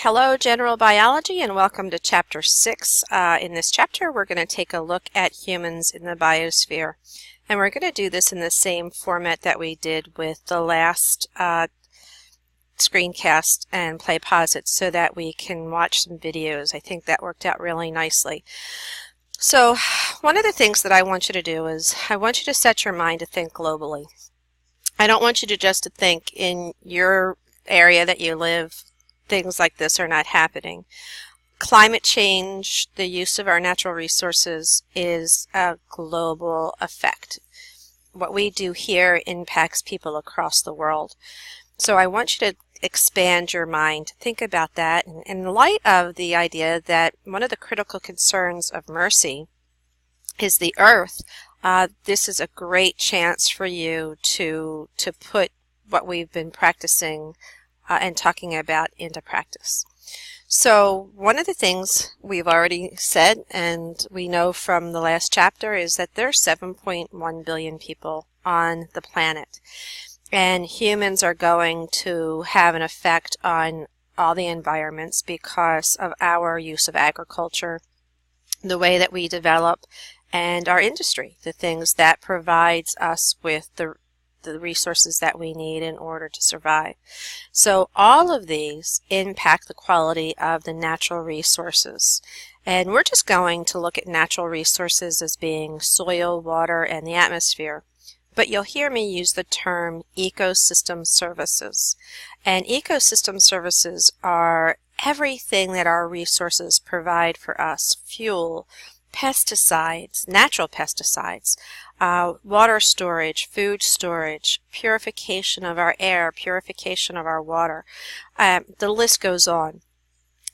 Hello, General Biology, and welcome to Chapter 6. In this chapter, we're going to take a look at humans in the biosphere. And we're going to do this in the same format that we did with the last screencast and play pause it so that we can watch some videos. I think that worked out really nicely. So one of the things that I want you to do is I want you to set your mind to think globally. I don't want you to just to think in your area that you live, things like this are not happening. Climate change, the use of our natural resources, is a global effect. What we do here impacts people across the world. So I want you to expand your mind, think about that, and in light of the idea that one of the critical concerns of mercy is the earth. This is a great chance for you to put what we've been practicing and talking about into practice. So one of the things we've already said, and we know from the last chapter, is that there are 7.1 billion people on the planet. And humans are going to have an effect on all the environments because of our use of agriculture, the way that we develop, and our industry, the things that provides us with the resources that we need in order to survive. So all of these impact the quality of the natural resources. And we're just going to look at natural resources as being soil, water, and the atmosphere. But you'll hear me use the term ecosystem services. And ecosystem services are everything that our resources provide for us: fuel, pesticides, natural pesticides, water storage, food storage, purification of our air, purification of our water. The list goes on.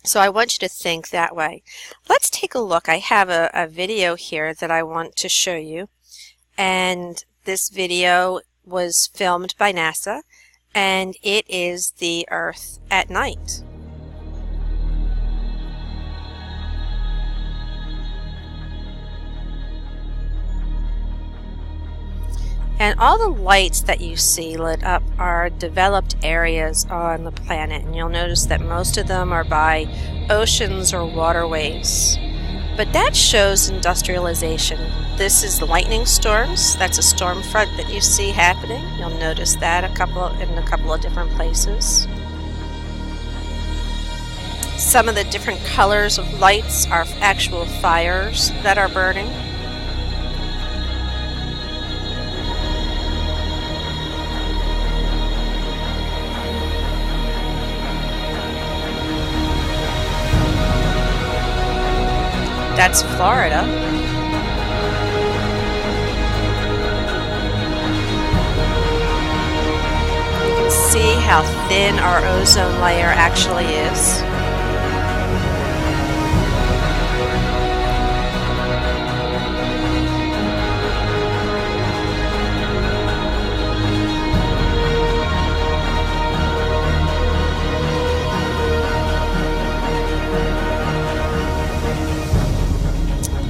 So I want you to think that way. Let's take a look. I have a video here that I want to show you. And this video was filmed by NASA, and it is the Earth at night. And all the lights that you see lit up are developed areas on the planet, and you'll notice that most of them are by oceans or waterways. But that shows industrialization. This is the lightning storms. That's a storm front that you see happening. You'll notice that in a couple of different places. Some of the different colors of lights are actual fires that are burning. That's Florida. You can see how thin our ozone layer actually is.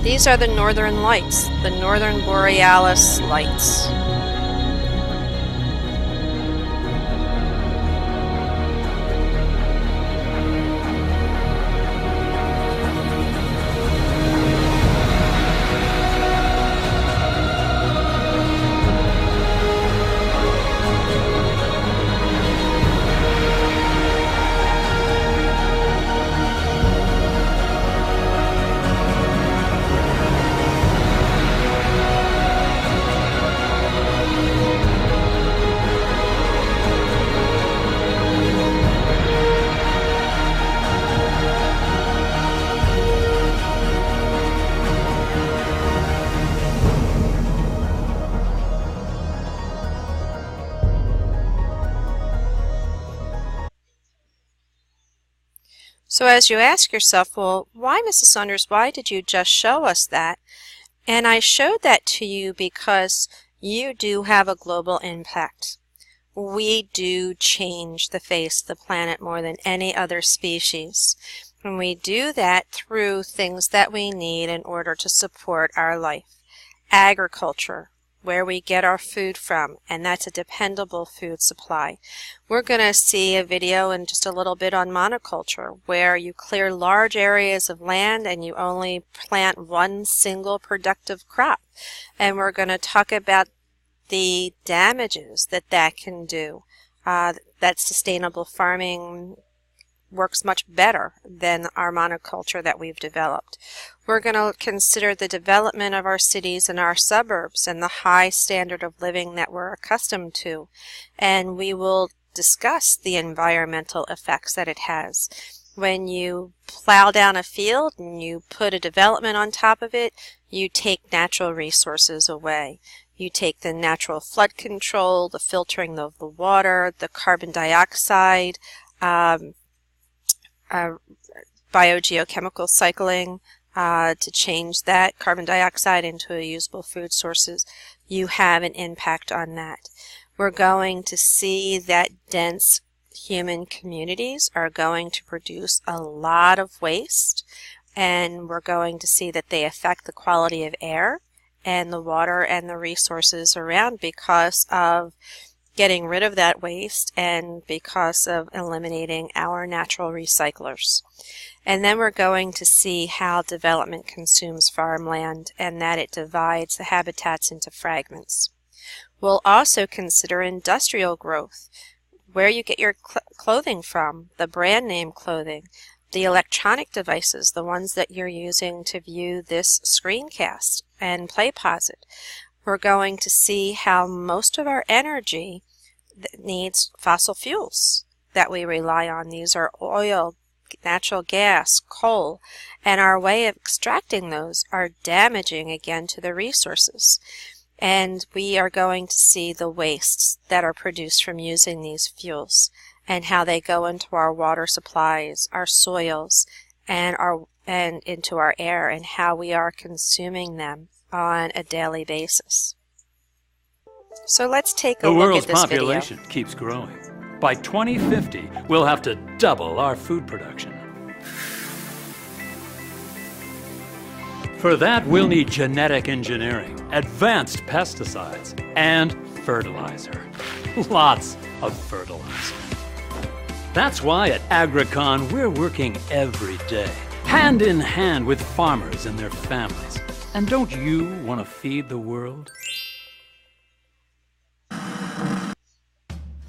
These are the northern lights, the northern borealis lights. So as you ask yourself, well, why, Mrs. Saunders, why did you just show us that? And I showed that to you because you do have a global impact. We do change the face of the planet more than any other species. And we do that through things that we need in order to support our life. Agriculture, where we get our food from, and that's a dependable food supply. We're going to see a video in just a little bit on monoculture, where you clear large areas of land and you only plant one single productive crop. And we're going to talk about the damages that that can do. That sustainable farming works much better than our monoculture that we've developed. We're going to consider the development of our cities and our suburbs and the high standard of living that we're accustomed to. And we will discuss the environmental effects that it has. When you plow down a field and you put a development on top of it, you take natural resources away. You take the natural flood control, the filtering of the water, the carbon dioxide, biogeochemical cycling to change that carbon dioxide into a usable food sources. You have an impact on that. We're going to see that dense human communities are going to produce a lot of waste, and we're going to see that they affect the quality of air and the water and the resources around because of getting rid of that waste and because of eliminating our natural recyclers. And then we're going to see how development consumes farmland and that it divides the habitats into fragments. We'll also consider industrial growth, where you get your clothing from, the brand name clothing, the electronic devices, the ones that you're using to view this screencast and play pause it. We're going to see how most of our energy needs fossil fuels that we rely on. These are oil, natural gas, coal, and our way of extracting those are damaging again to the resources. And we are going to see the wastes that are produced from using these fuels and how they go into our water supplies, our soils, and into our air, and how we are consuming them on a daily basis. So let's take a look at this video. The world's population keeps growing. By 2050, we'll have to double our food production. For that, we'll need genetic engineering, advanced pesticides, and fertilizer. Lots of fertilizer. That's why at Agricon, we're working every day, hand in hand with farmers and their families. And don't you want to feed the world?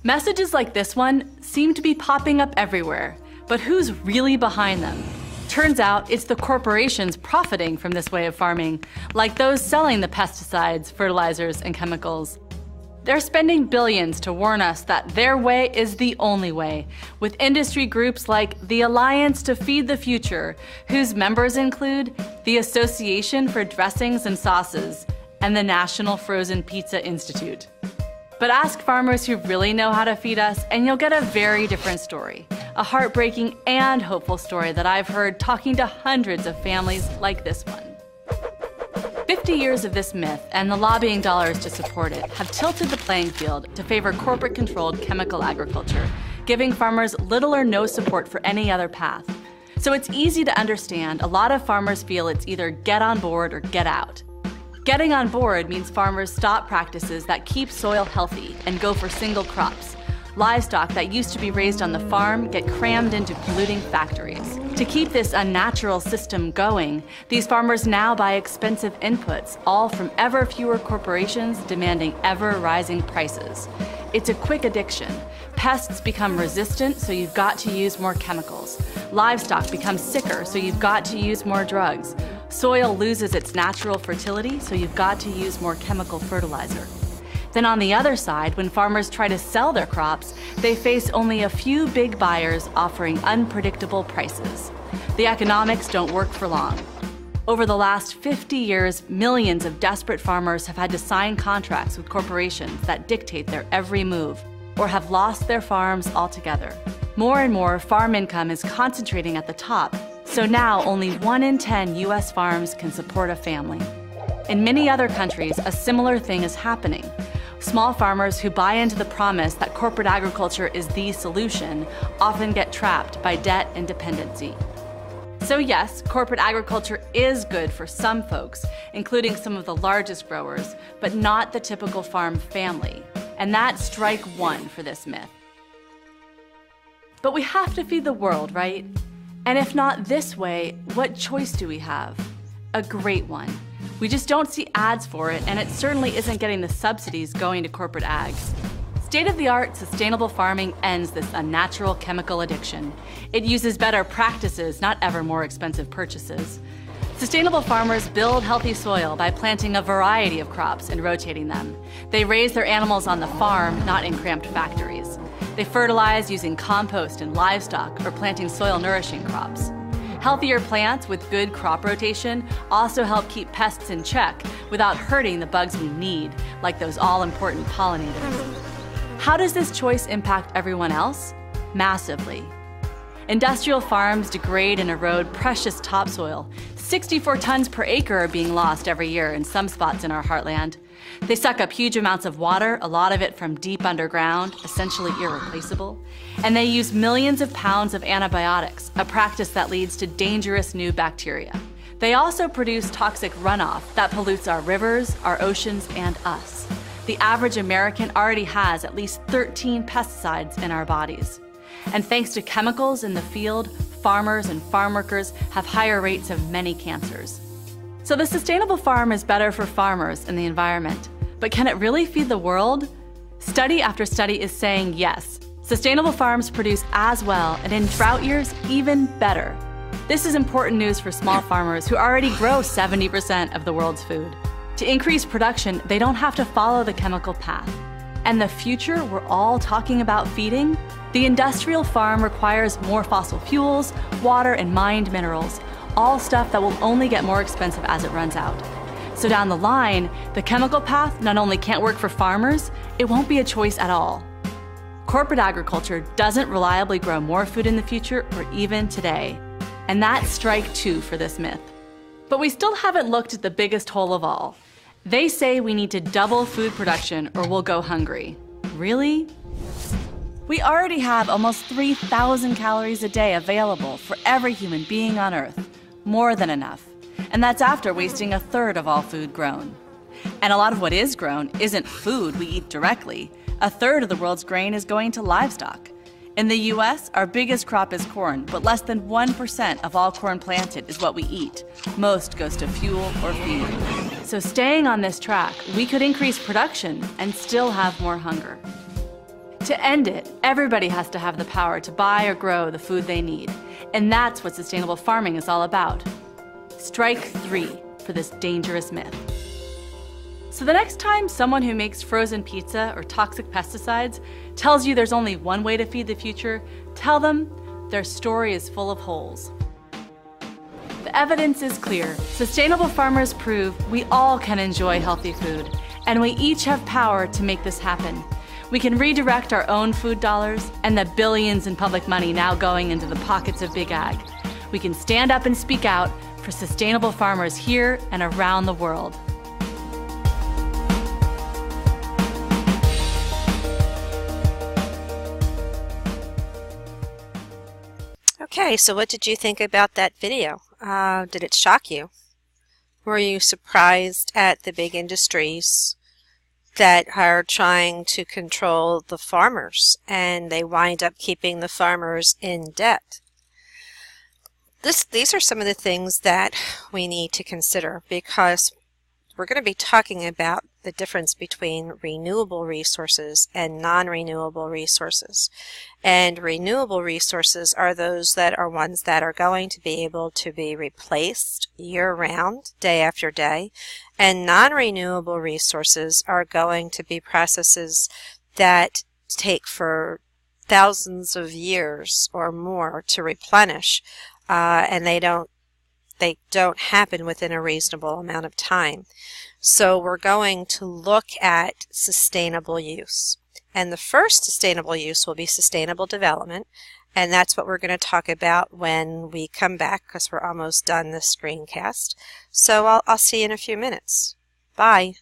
Messages like this one seem to be popping up everywhere, but who's really behind them? Turns out it's the corporations profiting from this way of farming, like those selling the pesticides, fertilizers, and chemicals. They're spending billions to warn us that their way is the only way, with industry groups like the Alliance to Feed the Future, whose members include the Association for Dressings and Sauces and the National Frozen Pizza Institute. But ask farmers who really know how to feed us, and you'll get a very different story. A heartbreaking and hopeful story that I've heard talking to hundreds of families like this one. 50 years of this myth and the lobbying dollars to support it have tilted the playing field to favor corporate-controlled chemical agriculture, giving farmers little or no support for any other path. So it's easy to understand a lot of farmers feel it's either get on board or get out. Getting on board means farmers stop practices that keep soil healthy and go for single crops. Livestock that used to be raised on the farm get crammed into polluting factories. To keep this unnatural system going, these farmers now buy expensive inputs, all from ever fewer corporations demanding ever-rising prices. It's a quick addiction. Pests become resistant, so you've got to use more chemicals. Livestock becomes sicker, so you've got to use more drugs. Soil loses its natural fertility, so you've got to use more chemical fertilizer. Then on the other side, when farmers try to sell their crops, they face only a few big buyers offering unpredictable prices. The economics don't work for long. Over the last 50 years, millions of desperate farmers have had to sign contracts with corporations that dictate their every move, or have lost their farms altogether. More and more farm income is concentrating at the top, so now only 1 in 10 US farms can support a family. In many other countries, a similar thing is happening. Small farmers who buy into the promise that corporate agriculture is the solution often get trapped by debt and dependency. So yes, corporate agriculture is good for some folks, including some of the largest growers, but not the typical farm family. And that's strike one for this myth. But we have to feed the world, right? And if not this way, what choice do we have? A great one. We just don't see ads for it, and it certainly isn't getting the subsidies going to corporate ag. State-of-the-art sustainable farming ends this unnatural chemical addiction. It uses better practices, not ever more expensive purchases. Sustainable farmers build healthy soil by planting a variety of crops and rotating them. They raise their animals on the farm, not in cramped factories. They fertilize using compost and livestock or planting soil-nourishing crops. Healthier plants with good crop rotation also help keep pests in check without hurting the bugs we need, like those all-important pollinators. How does this choice impact everyone else? Massively. Industrial farms degrade and erode precious topsoil. 64 tons per acre are being lost every year in some spots in our heartland. They suck up huge amounts of water, a lot of it from deep underground, essentially irreplaceable. And they use millions of pounds of antibiotics, a practice that leads to dangerous new bacteria. They also produce toxic runoff that pollutes our rivers, our oceans, and us. The average American already has at least 13 pesticides in our bodies. And thanks to chemicals in the field, farmers and farm workers have higher rates of many cancers. So the sustainable farm is better for farmers and the environment. But can it really feed the world? Study after study is saying yes. Sustainable farms produce as well, and in drought years, even better. This is important news for small farmers who already grow 70% of the world's food. To increase production, they don't have to follow the chemical path. And the future we're all talking about feeding? The industrial farm requires more fossil fuels, water, and mined minerals, all stuff that will only get more expensive as it runs out. So down the line, the chemical path not only can't work for farmers, it won't be a choice at all. Corporate agriculture doesn't reliably grow more food in the future or even today. And that's strike two for this myth. But we still haven't looked at the biggest hole of all. They say we need to double food production or we'll go hungry. Really? We already have almost 3,000 calories a day available for every human being on Earth. More than enough. And that's after wasting a third of all food grown. And a lot of what is grown isn't food we eat directly. A third of the world's grain is going to livestock. In the US, our biggest crop is corn, but less than 1% of all corn planted is what we eat. Most goes to fuel or feed. So staying on this track, we could increase production and still have more hunger. To end it, everybody has to have the power to buy or grow the food they need. And that's what sustainable farming is all about. Strike three for this dangerous myth. So the next time someone who makes frozen pizza or toxic pesticides tells you there's only one way to feed the future, tell them their story is full of holes. The evidence is clear. Sustainable farmers prove we all can enjoy healthy food, and we each have power to make this happen. We can redirect our own food dollars and the billions in public money now going into the pockets of big ag. We can stand up and speak out for sustainable farmers here and around the world. Okay, so what did you think about that video? Did it shock you? Were you surprised at the big industries that are trying to control the farmers and they wind up keeping the farmers in debt? These are some of the things that we need to consider because we're going to be talking about the difference between renewable resources and non-renewable resources. And renewable resources are those that are ones that are going to be able to be replaced year-round, day after day. And non-renewable resources are going to be processes that take for thousands of years or more to replenish, and they don't happen within a reasonable amount of time. So we're going to look at sustainable use. And the first sustainable use will be sustainable development. And that's what we're going to talk about when we come back because we're almost done this screencast. So I'll see you in a few minutes. Bye.